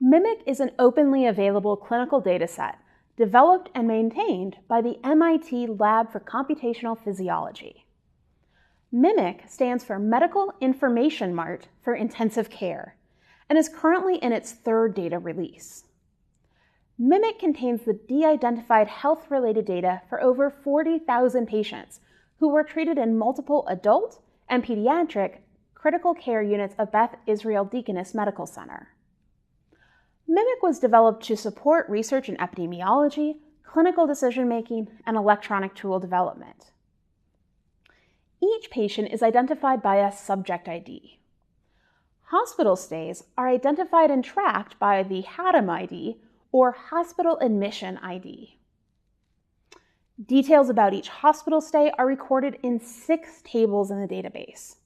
MIMIC is an openly available clinical dataset developed and maintained by the MIT Lab for Computational Physiology. MIMIC stands for Medical Information Mart for Intensive Care and is currently in its third data release. MIMIC contains the de-identified health-related data for over 40,000 patients who were treated in multiple adult and pediatric critical care units of Beth Israel Deaconess Medical Center. MIMIC was developed to support research in epidemiology, clinical decision-making, and electronic tool development. Each patient is identified by a subject ID. Hospital stays are identified and tracked by the HADAM ID, or Hospital Admission ID. Details about each hospital stay are recorded in 6 tables in the database.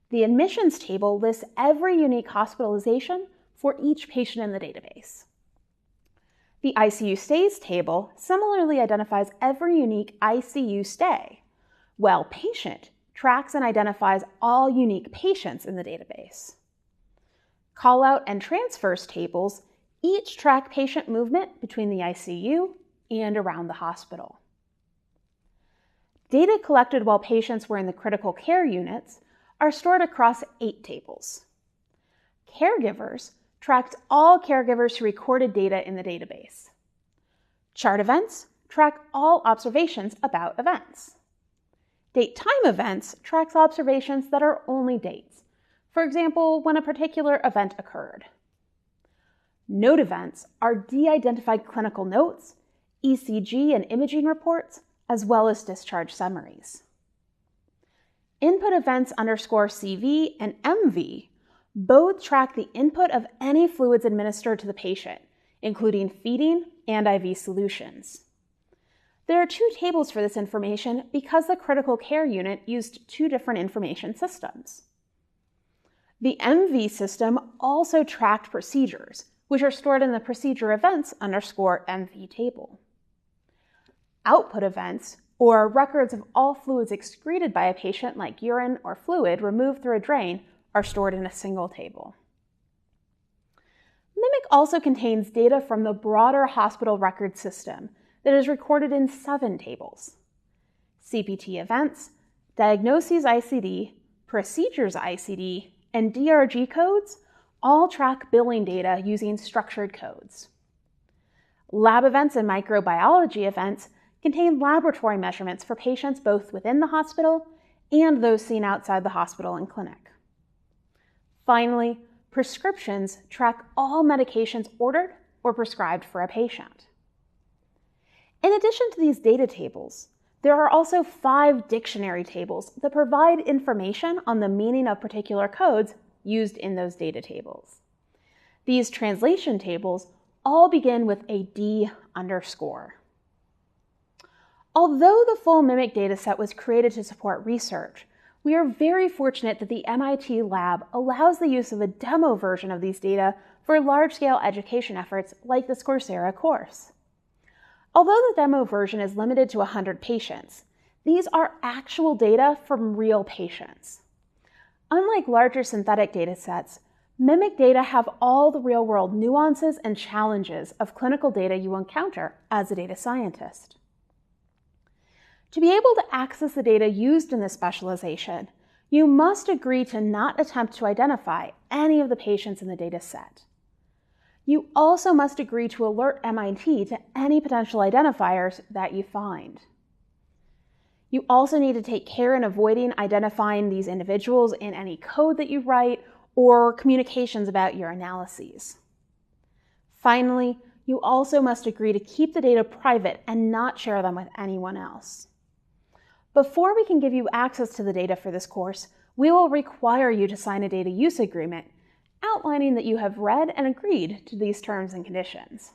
The admissions table lists every unique hospitalization for each patient in the database. The ICU stays table similarly identifies every unique ICU stay, while patient tracks and identifies all unique patients in the database. Call-out and transfers tables each track patient movement between the ICU and around the hospital. Data collected while patients were in the critical care units are stored across 8 tables. Caregivers tracked all caregivers who recorded data in the database. Chart events track all observations about events. Date-time events tracks observations that are only dates, for example, when a particular event occurred. Note events are de-identified clinical notes, ECG and imaging reports, as well as discharge summaries. Input events _CV and MV both track the input of any fluids administered to the patient, including feeding and IV solutions. There are 2 tables for this information because the critical care unit used 2 different information systems. The MV system also tracked procedures, which are stored in the procedure events _MV table. Output events, or records of all fluids excreted by a patient like urine or fluid removed through a drain, are stored in a single table. MIMIC also contains data from the broader hospital record system that is recorded in 7 tables. CPT events, diagnoses ICD, procedures ICD, and DRG codes all track billing data using structured codes. Lab events and microbiology events contain laboratory measurements for patients both within the hospital and those seen outside the hospital and clinic. Finally, prescriptions track all medications ordered or prescribed for a patient. In addition to these data tables, there are also 5 dictionary tables that provide information on the meaning of particular codes used in those data tables. These translation tables all begin with a D _. Although the full MIMIC dataset was created to support research, we are very fortunate that the MIT lab allows the use of a demo version of these data for large-scale education efforts like this Coursera course. Although the demo version is limited to 100 patients, these are actual data from real patients. Unlike larger synthetic datasets, MIMIC data have all the real-world nuances and challenges of clinical data you encounter as a data scientist. To be able to access the data used in this specialization, you must agree to not attempt to identify any of the patients in the data set. You also must agree to alert MIT to any potential identifiers that you find. You also need to take care in avoiding identifying these individuals in any code that you write or communications about your analyses. Finally, you also must agree to keep the data private and not share them with anyone else. Before we can give you access to the data for this course, we will require you to sign a data use agreement outlining that you have read and agreed to these terms and conditions.